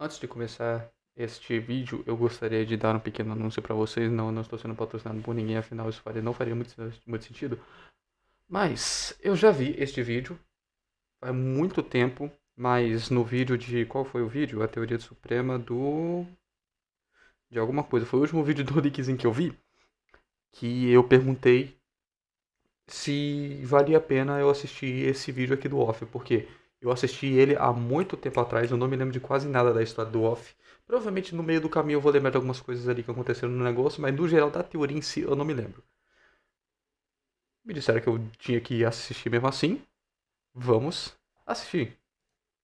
Antes de começar este vídeo, eu gostaria de dar um pequeno anúncio para vocês. Não estou sendo patrocinado por ninguém, afinal isso não faria muito sentido. Mas eu já vi este vídeo há muito tempo, mas no vídeo de... Qual foi o vídeo? A teoria suprema do... de alguma coisa. Foi o último vídeo do linkzinho que eu vi, que eu perguntei se valia a pena eu assistir esse vídeo aqui do Off, porque eu assisti ele há muito tempo atrás, eu não me lembro de quase nada da história do Off. Provavelmente no meio do caminho eu vou lembrar de algumas coisas ali que aconteceram no negócio, mas no geral da teoria em si eu não me lembro. Me disseram que eu tinha que assistir mesmo assim. Vamos assistir.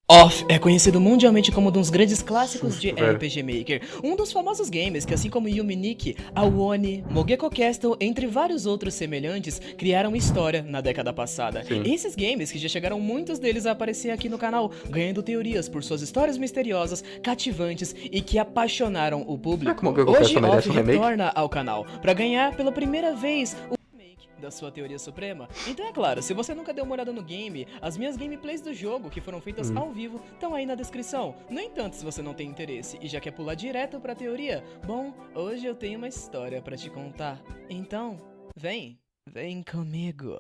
Off é conhecido mundialmente como um dos grandes clássicos de Susto, velho. RPG Maker, um dos famosos games que, assim como Yume Nikki, Awoni, Mogeko Castle, entre vários outros semelhantes, criaram história na década passada. Sim. Esses games que já chegaram muitos deles a aparecer aqui no canal, ganhando teorias por suas histórias misteriosas, cativantes e que apaixonaram o Será que público. Mogeko Hoje, Castle merece Off um remake? retorna ao canal para ganhar pela primeira vez o da sua teoria suprema. Então é claro, se você nunca deu uma olhada no game, as minhas gameplays do jogo, que foram feitas ao vivo, estão aí na descrição. No entanto, se você não tem interesse e já quer pular direto pra teoria, bom, hoje eu tenho uma história pra te contar. Então, vem comigo.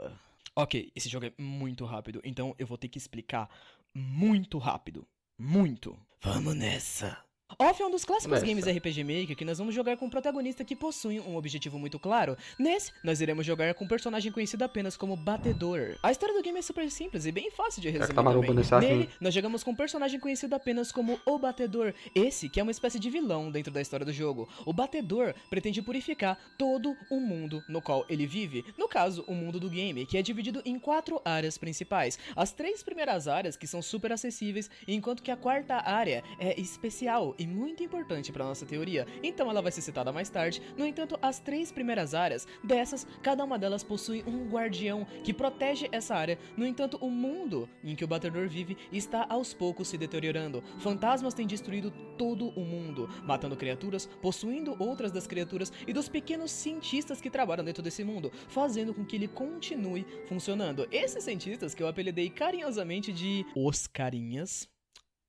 Ok, esse jogo é muito rápido, então eu vou ter que explicar muito rápido. Muito. Vamos nessa. Off é um dos clássicos games RPG Maker que nós vamos jogar com um protagonista que possui um objetivo muito claro. Nesse, nós iremos jogar com um personagem conhecido apenas como Batedor. A história do game é super simples e bem fácil de resumir também. Nele, nós jogamos com um personagem conhecido apenas como o Batedor, esse que é uma espécie de vilão dentro da história do jogo. O Batedor pretende purificar todo o mundo no qual ele vive, no caso, o mundo do game, que é dividido em 4 áreas principais. As 3 primeiras áreas que são super acessíveis, enquanto que a 4ª área é especial e muito importante para nossa teoria, então ela vai ser citada mais tarde. No entanto, as 3 primeiras áreas dessas, cada uma delas possui um guardião que protege essa área. No entanto, o mundo em que o Batedor vive está aos poucos se deteriorando. Fantasmas têm destruído todo o mundo, matando criaturas, possuindo outras das criaturas e dos pequenos cientistas que trabalham dentro desse mundo, fazendo com que ele continue funcionando. Esses cientistas que eu apelidei carinhosamente de Os Carinhas.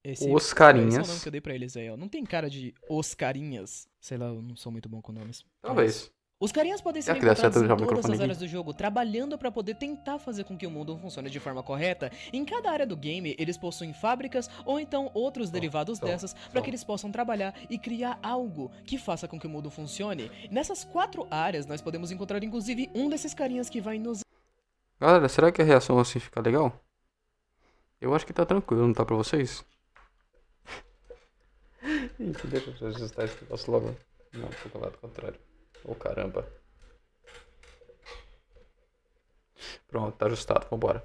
Esse é o nome que eu dei pra eles aí, ó. Não tem cara de Os Carinhas. Sei lá, eu não sou muito bom com nomes. Talvez. Os carinhas podem ser encontrados em todas as áreas do jogo, trabalhando para poder tentar fazer com que o mundo funcione de forma correta. Em cada área do game, eles possuem fábricas ou então outros derivados dessas para que eles possam trabalhar e criar algo que faça com que o mundo funcione. Nessas 4 áreas, nós podemos encontrar inclusive um desses carinhas que vai nos... Galera, será que a reação assim fica legal? Eu acho que tá tranquilo, não tá pra vocês? Deixa eu ajustar esse negócio logo. Não, foi do lado contrário. Oh, caramba. Pronto, tá ajustado, vambora.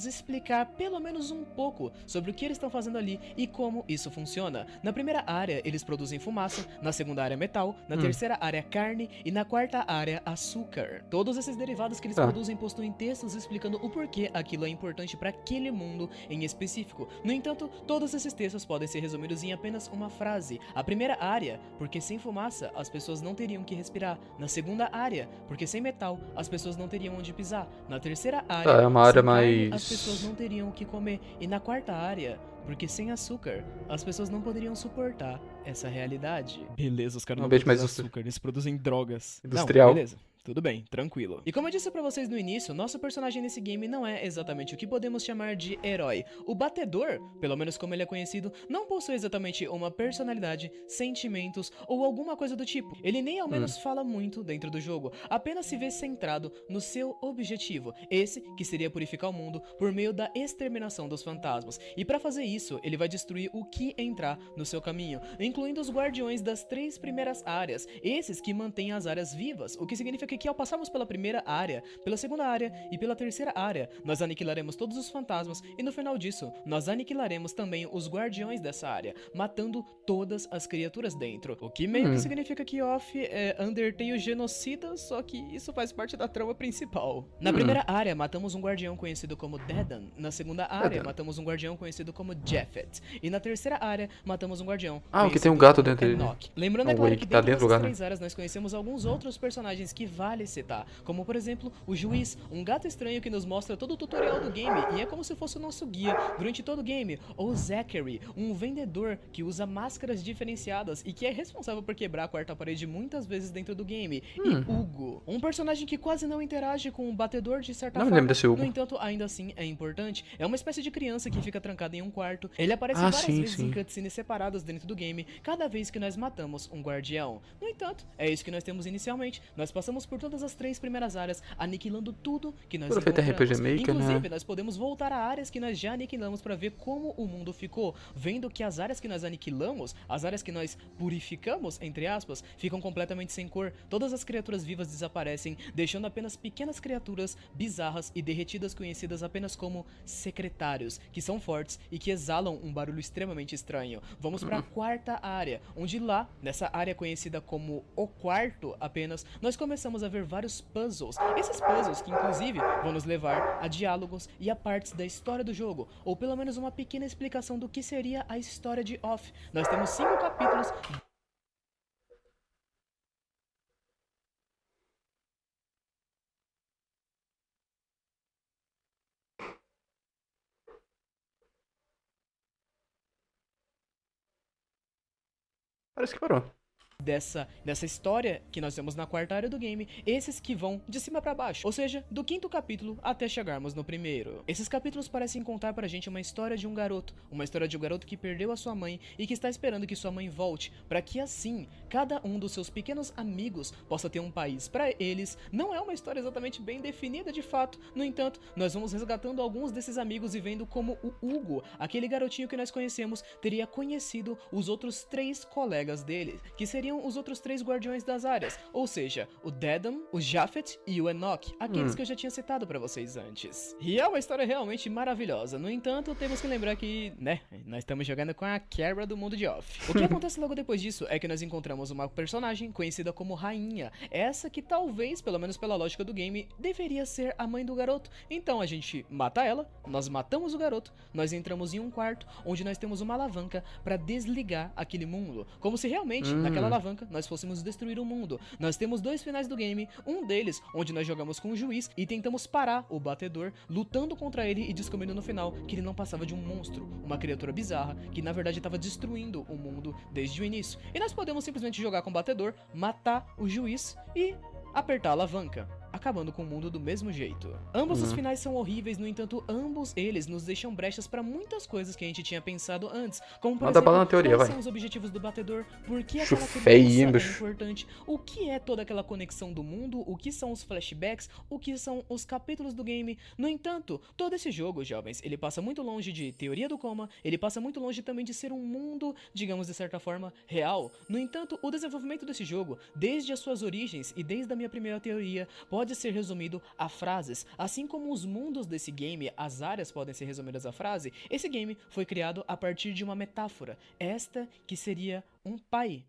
Explicar pelo menos um pouco sobre o que eles estão fazendo ali e como isso funciona. Na primeira área, eles produzem fumaça, na segunda área, metal, na terceira área, carne e na 4ª área, açúcar. Todos esses derivados que eles produzem possuem textos explicando o porquê aquilo é importante para aquele mundo em específico. No entanto, todos esses textos podem ser resumidos em apenas uma frase. A primeira área, porque sem fumaça as pessoas não teriam que respirar. Na segunda área, porque sem metal as pessoas não teriam onde pisar. Na terceira área, é uma área sem carne, mais... as pessoas não teriam o que comer. E na 4ª área, porque sem açúcar, as pessoas não poderiam suportar essa realidade. Beleza, os caras não produzem açúcar, eles produzem drogas. Industrial. Não, beleza. Tudo bem, tranquilo. E como eu disse pra vocês no início, nosso personagem nesse game não é exatamente o que podemos chamar de herói. O Batedor, pelo menos como ele é conhecido, não possui exatamente uma personalidade, sentimentos ou alguma coisa do tipo. Ele nem ao menos fala muito dentro do jogo, apenas se vê centrado no seu objetivo, esse que seria purificar o mundo por meio da exterminação dos fantasmas. E pra fazer isso, ele vai destruir o que entrar no seu caminho, incluindo os guardiões das 3 primeiras áreas, esses que mantêm as áreas vivas, o que significa que ao passarmos pela primeira área, pela segunda área e pela terceira área, nós aniquilaremos todos os fantasmas e no final disso, nós aniquilaremos também os guardiões dessa área, matando todas as criaturas dentro. O que meio que significa que Off é Undertale genocida, só que isso faz parte da trama principal. Na primeira área, matamos um guardião conhecido como Dedan. Na segunda área, matamos um guardião conhecido como Japheth. E na terceira área, matamos um guardião que tem um gato dentro dele. Lembrando, é claro, que dentro dessas 3 áreas nós conhecemos alguns outros personagens que vale citar, como por exemplo, o Juiz, um gato estranho que nos mostra todo o tutorial do game e é como se fosse o nosso guia durante todo o game, ou Zachary, um vendedor que usa máscaras diferenciadas e que é responsável por quebrar a quarta parede muitas vezes dentro do game, e Hugo, um personagem que quase não interage com o batedor de certa Não me forma, lembro desse Hugo. no entanto, ainda assim é importante. É uma espécie de criança que fica trancada em um quarto. Ele aparece Ah, várias sim, vezes sim. em cutscenes separadas dentro do game, cada vez que nós matamos um guardião. No entanto, é isso que nós temos inicialmente. Nós passamos por todas as 3 primeiras áreas, aniquilando tudo que nós Tudo feito em encontramos. RPG Maker, Inclusive, né? nós podemos voltar a áreas que nós já aniquilamos para ver como o mundo ficou, vendo que as áreas que nós aniquilamos, as áreas que nós purificamos, entre aspas, ficam completamente sem cor. Todas as criaturas vivas desaparecem, deixando apenas pequenas criaturas bizarras e derretidas conhecidas apenas como secretários, que são fortes e que exalam um barulho extremamente estranho. Vamos para a quarta área, onde lá, nessa área conhecida como o quarto apenas, nós começamos a ver vários puzzles. Esses puzzles que inclusive vão nos levar a diálogos e a partes da história do jogo, ou pelo menos uma pequena explicação do que seria a história de Off. Nós temos 5 capítulos. Parece que parou. Dessa história que nós temos na quarta área do game, esses que vão de cima pra baixo, ou seja, do quinto capítulo até chegarmos no primeiro. Esses capítulos parecem contar pra gente uma história de um garoto, que perdeu a sua mãe e que está esperando que sua mãe volte, pra que assim, cada um dos seus pequenos amigos possa ter um país. Pra eles, não é uma história exatamente bem definida de fato, no entanto, nós vamos resgatando alguns desses amigos e vendo como o Hugo, aquele garotinho que nós conhecemos, teria conhecido os outros 3 colegas dele, que seriam os outros 3 guardiões das áreas, ou seja, o Dedham, o Japhet e o Enoch, aqueles que eu já tinha citado pra vocês antes. E é uma história realmente maravilhosa, no entanto, temos que lembrar que, né, nós estamos jogando com a Kara do mundo de Off. O que acontece logo depois disso é que nós encontramos uma personagem conhecida como Rainha, essa que talvez, pelo menos pela lógica do game, deveria ser a mãe do garoto. Então a gente mata ela, nós matamos o garoto, nós entramos em um quarto onde nós temos uma alavanca pra desligar aquele mundo, como se realmente, naquela alavanca, nós fôssemos destruir o mundo. Nós temos 2 finais do game, um deles onde nós jogamos com o Juiz e tentamos parar o batedor, lutando contra ele e descobrindo no final que ele não passava de um monstro, uma criatura bizarra que na verdade estava destruindo o mundo desde o início. E nós podemos simplesmente jogar com o batedor, matar o Juiz e apertar a alavanca, acabando com o mundo do mesmo jeito. Ambos os finais são horríveis, no entanto, ambos eles nos deixam brechas pra muitas coisas que a gente tinha pensado antes, como por Manda bala na exemplo, teoria, quais vai. são os objetivos do batedor, por que Acho aquela feio, criança é bicho. importante, o que é toda aquela conexão do mundo, o que são os flashbacks, o que são os capítulos do game. No entanto, todo esse jogo, jovens, ele passa muito longe de teoria do coma, ele passa muito longe também de ser um mundo, digamos de certa forma, real. No entanto, o desenvolvimento desse jogo, desde as suas origens e desde a minha primeira teoria, pode ser resumido a frases. Assim como os mundos desse game, as áreas podem ser resumidas a frase, esse game foi criado a partir de uma metáfora, esta que seria um pai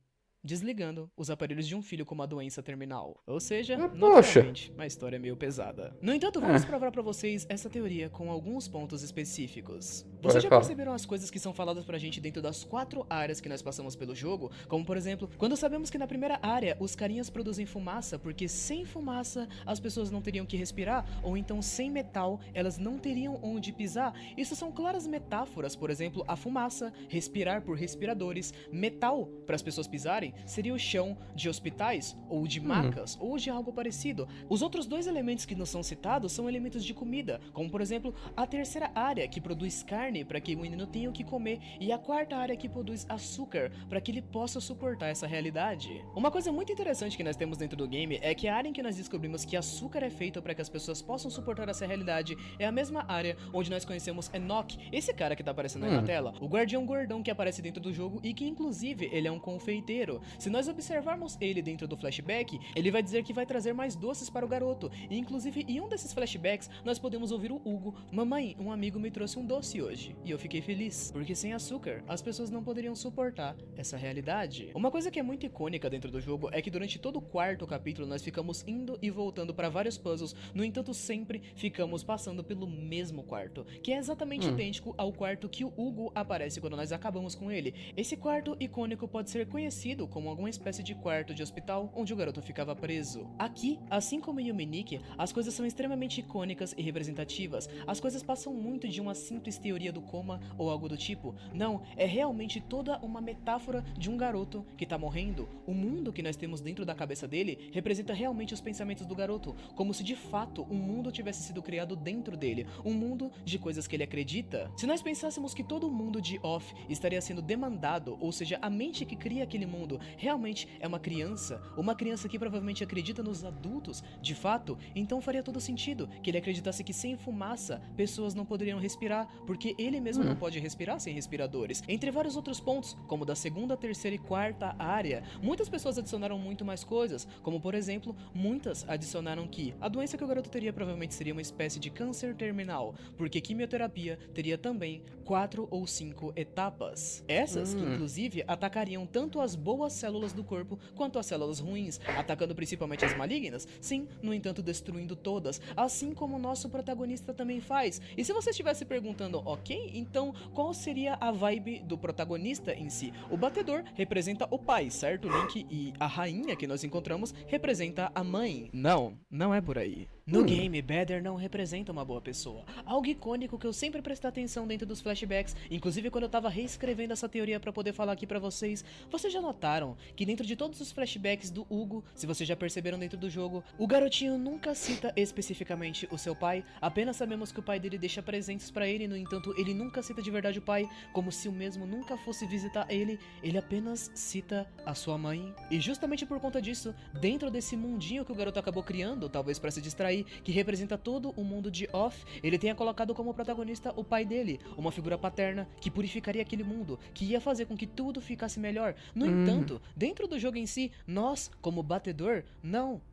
desligando os aparelhos de um filho com uma doença terminal. Ou seja, Poxa. naturalmente, uma história meio pesada. No entanto, vamos provar pra vocês essa teoria com alguns pontos específicos. Vocês já Fala. perceberam as coisas que são faladas pra gente dentro das 4 áreas que nós passamos pelo jogo? Como, por exemplo, quando sabemos que na primeira área os carinhas produzem fumaça, porque sem fumaça as pessoas não teriam que respirar, ou então sem metal elas não teriam onde pisar. Isso são claras metáforas, por exemplo, a fumaça, respirar por respiradores, metal para as pessoas pisarem, seria o chão de hospitais, ou de macas, ou de algo parecido. Os outros 2 elementos que não são citados são elementos de comida, como por exemplo, a terceira área que produz carne para que o menino tenha o que comer, e a quarta área que produz açúcar para que ele possa suportar essa realidade. Uma coisa muito interessante que nós temos dentro do game é que a área em que nós descobrimos que açúcar é feito para que as pessoas possam suportar essa realidade é a mesma área onde nós conhecemos Enoch, esse cara que tá aparecendo aí na tela, o guardião gordão que aparece dentro do jogo e que inclusive ele é um confeiteiro. Se nós observarmos ele dentro do flashback, ele vai dizer que vai trazer mais doces para o garoto, e inclusive em um desses flashbacks nós podemos ouvir o Hugo: mamãe, um amigo me trouxe um doce hoje, e eu fiquei feliz, porque sem açúcar as pessoas não poderiam suportar essa realidade. Uma coisa que é muito icônica dentro do jogo é que durante todo o quarto capítulo nós ficamos indo e voltando para vários puzzles, no entanto sempre ficamos passando pelo mesmo quarto, que é exatamente idêntico ao quarto que o Hugo aparece quando nós acabamos com ele. Esse quarto icônico pode ser conhecido como alguma espécie de quarto de hospital onde o garoto ficava preso. Aqui, assim como em Yuminique, as coisas são extremamente icônicas e representativas. As coisas passam muito de uma simples teoria do coma ou algo do tipo. Não, é realmente toda uma metáfora de um garoto que tá morrendo. O mundo que nós temos dentro da cabeça dele representa realmente os pensamentos do garoto, como se de fato um mundo tivesse sido criado dentro dele, um mundo de coisas que ele acredita. Se nós pensássemos que todo o mundo de Off estaria sendo demandado, ou seja, a mente que cria aquele mundo realmente é uma criança que provavelmente acredita nos adultos, de fato, então faria todo sentido que ele acreditasse que sem fumaça pessoas não poderiam respirar, porque ele mesmo não pode respirar sem respiradores. Entre vários outros pontos, como da segunda, terceira e quarta área, muitas pessoas adicionaram muito mais coisas, como por exemplo, muitas adicionaram que a doença que o garoto teria provavelmente seria uma espécie de câncer terminal, porque quimioterapia teria também 4 ou 5 etapas. Essas que inclusive atacariam tanto as boas células do corpo quanto as células ruins, atacando principalmente as malignas, sim, no entanto destruindo todas, assim como o nosso protagonista também faz. E se você estivesse perguntando, ok, então qual seria a vibe do protagonista em si? O batedor representa o pai, certo, Link? E a rainha que nós encontramos representa a mãe. Não, não é por aí. No game, Bader não representa uma boa pessoa. Algo icônico que eu sempre prestei atenção dentro dos flashbacks, inclusive quando eu tava reescrevendo essa teoria pra poder falar aqui pra vocês, vocês já notaram que dentro de todos os flashbacks do Hugo, se vocês já perceberam dentro do jogo, o garotinho nunca cita especificamente o seu pai, apenas sabemos que o pai dele deixa presentes pra ele, no entanto, ele nunca cita de verdade o pai, como se o mesmo nunca fosse visitar ele apenas cita a sua mãe. E justamente por conta disso, dentro desse mundinho que o garoto acabou criando, talvez pra se distrair, que representa todo o mundo de Off, ele tenha colocado como protagonista o pai dele, uma figura paterna que purificaria aquele mundo, que ia fazer com que tudo ficasse melhor. No entanto, dentro do jogo em si, nós, como batedor,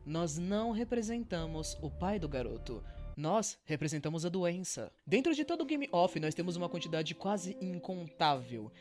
nós não representamos o pai do garoto. Nós representamos a doença. Dentro de todo o Game Off, nós temos uma quantidade quase incontável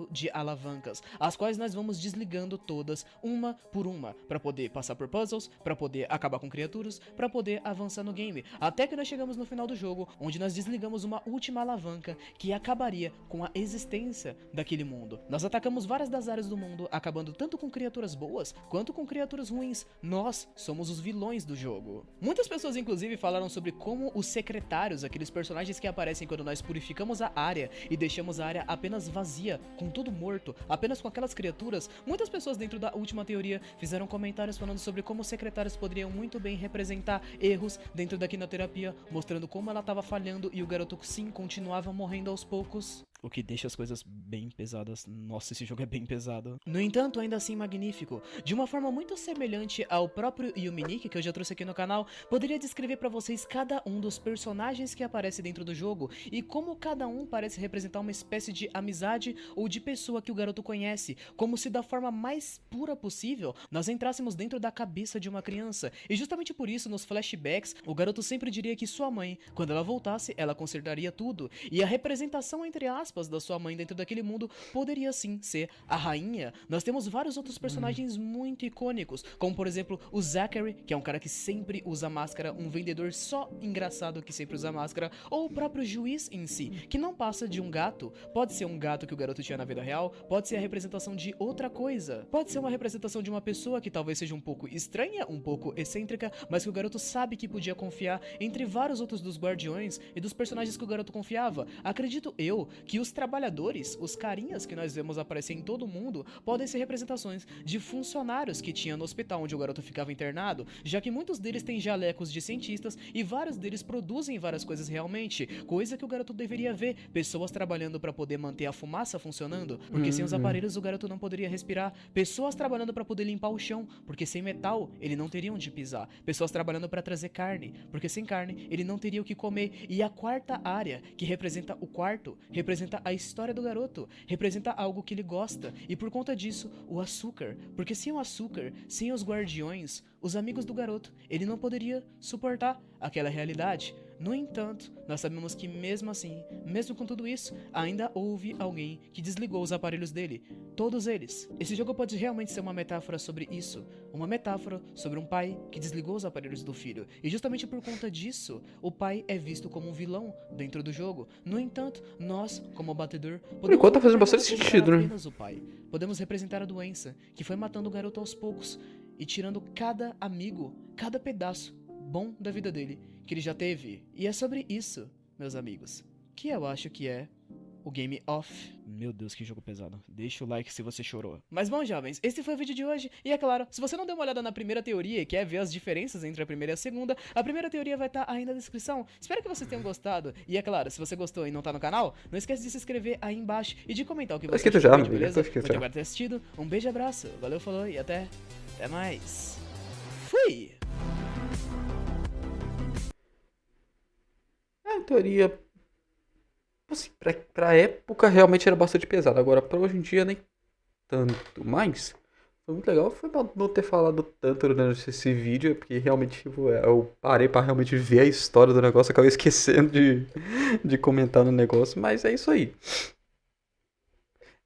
de alavancas, as quais nós vamos desligando todas, uma por uma, para poder passar por puzzles, para poder acabar com criaturas, para poder avançar no game, até que nós chegamos no final do jogo, onde nós desligamos uma última alavanca que acabaria com a existência daquele mundo. Nós atacamos várias das áreas do mundo, acabando tanto com criaturas boas, quanto com criaturas ruins. Nós somos os vilões do jogo. Muitas pessoas, inclusive, falaram sobre como os secretários, aqueles personagens que aparecem quando nós purificamos a área e deixamos a área apenas vazia, com tudo morto, apenas com aquelas criaturas, muitas pessoas dentro da última teoria fizeram comentários falando sobre como os secretários poderiam muito bem representar erros dentro da quimioterapia, mostrando como ela estava falhando e o garoto sim continuava morrendo aos poucos. O que deixa as coisas bem pesadas. Nossa, esse jogo é bem pesado. No entanto, ainda assim magnífico. De uma forma muito semelhante ao próprio Yuminique, que eu já trouxe aqui no canal, poderia descrever pra vocês cada um dos personagens que aparece dentro do jogo e como cada um parece representar uma espécie de amizade ou de pessoa que o garoto conhece, como se da forma mais pura possível nós entrássemos dentro da cabeça de uma criança. E justamente por isso, nos flashbacks, o garoto sempre diria que sua mãe, quando ela voltasse, ela consertaria tudo. E a representação, entre aspas, da sua mãe dentro daquele mundo poderia sim ser a rainha. Nós temos vários outros personagens muito icônicos, como por exemplo o Zachary, que é um cara que sempre usa máscara, um vendedor só engraçado que sempre usa máscara, ou o próprio juiz em si, que não passa de um gato. Pode ser um gato que o garoto tinha na vida real, pode ser a representação de outra coisa, pode ser uma representação de uma pessoa que talvez seja um pouco estranha, um pouco excêntrica, mas que o garoto sabe que podia confiar, entre vários outros dos guardiões e dos personagens que o garoto confiava. Acredito eu que os trabalhadores, os carinhas que nós vemos aparecer em todo mundo, podem ser representações de funcionários que tinha no hospital onde o garoto ficava internado, já que muitos deles têm jalecos de cientistas e vários deles produzem várias coisas realmente, coisa que o garoto deveria ver, pessoas trabalhando para poder manter a fumaça funcionando, porque sem os aparelhos o garoto não poderia respirar, pessoas trabalhando para poder limpar o chão, porque sem metal ele não teria onde pisar, pessoas trabalhando para trazer carne, porque sem carne ele não teria o que comer, e a quarta área, que representa o quarto, representa a história do garoto, representa algo que ele gosta, e por conta disso, o açúcar, porque sem o açúcar, sem os guardiões, os amigos do garoto, ele não poderia suportar aquela realidade. No entanto, nós sabemos que mesmo assim, mesmo com tudo isso, ainda houve alguém que desligou os aparelhos dele. Todos eles. Esse jogo pode realmente ser uma metáfora sobre isso. Uma metáfora sobre um pai que desligou os aparelhos do filho. E justamente por conta disso, o pai é visto como um vilão dentro do jogo. No entanto, nós, como batedor, Por enquanto tá fazendo não bastante representar sentido, né? apenas o pai. Podemos representar a doença, que foi matando o garoto aos poucos e tirando cada amigo, cada pedaço bom da vida dele que ele já teve. E é sobre isso, meus amigos, que eu acho que é o Game Off. Meu Deus, que jogo pesado. Deixa o like se você chorou. Mas bom, jovens, esse foi o vídeo de hoje. E é claro, se você não deu uma olhada na primeira teoria e quer ver as diferenças entre a primeira e a primeira teoria vai estar aí na descrição. Espero que vocês tenham gostado. E é claro, se você gostou e não tá no canal, não esquece de se inscrever aí embaixo e de comentar o que Tá você escrito achou já, do vídeo, amigo. beleza? Tá escrito Muito já. obrigado por ter assistido. Um beijo e abraço. Valeu, falou e até mais. Fui! A teoria, assim, pra época realmente era bastante pesada. Agora, pra hoje em dia, nem tanto. Mas, foi muito legal. Foi mal não ter falado tanto durante esse vídeo, porque realmente tipo, eu parei pra realmente ver a história do negócio. Acabei esquecendo de comentar no negócio. Mas é isso aí.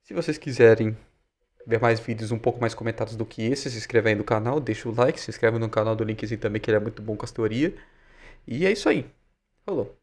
Se vocês quiserem ver mais vídeos um pouco mais comentados do que esse, se inscreve aí no canal, deixa o like, se inscreve no canal do linkzinho também, que ele é muito bom com as teorias. E é isso aí. Falou.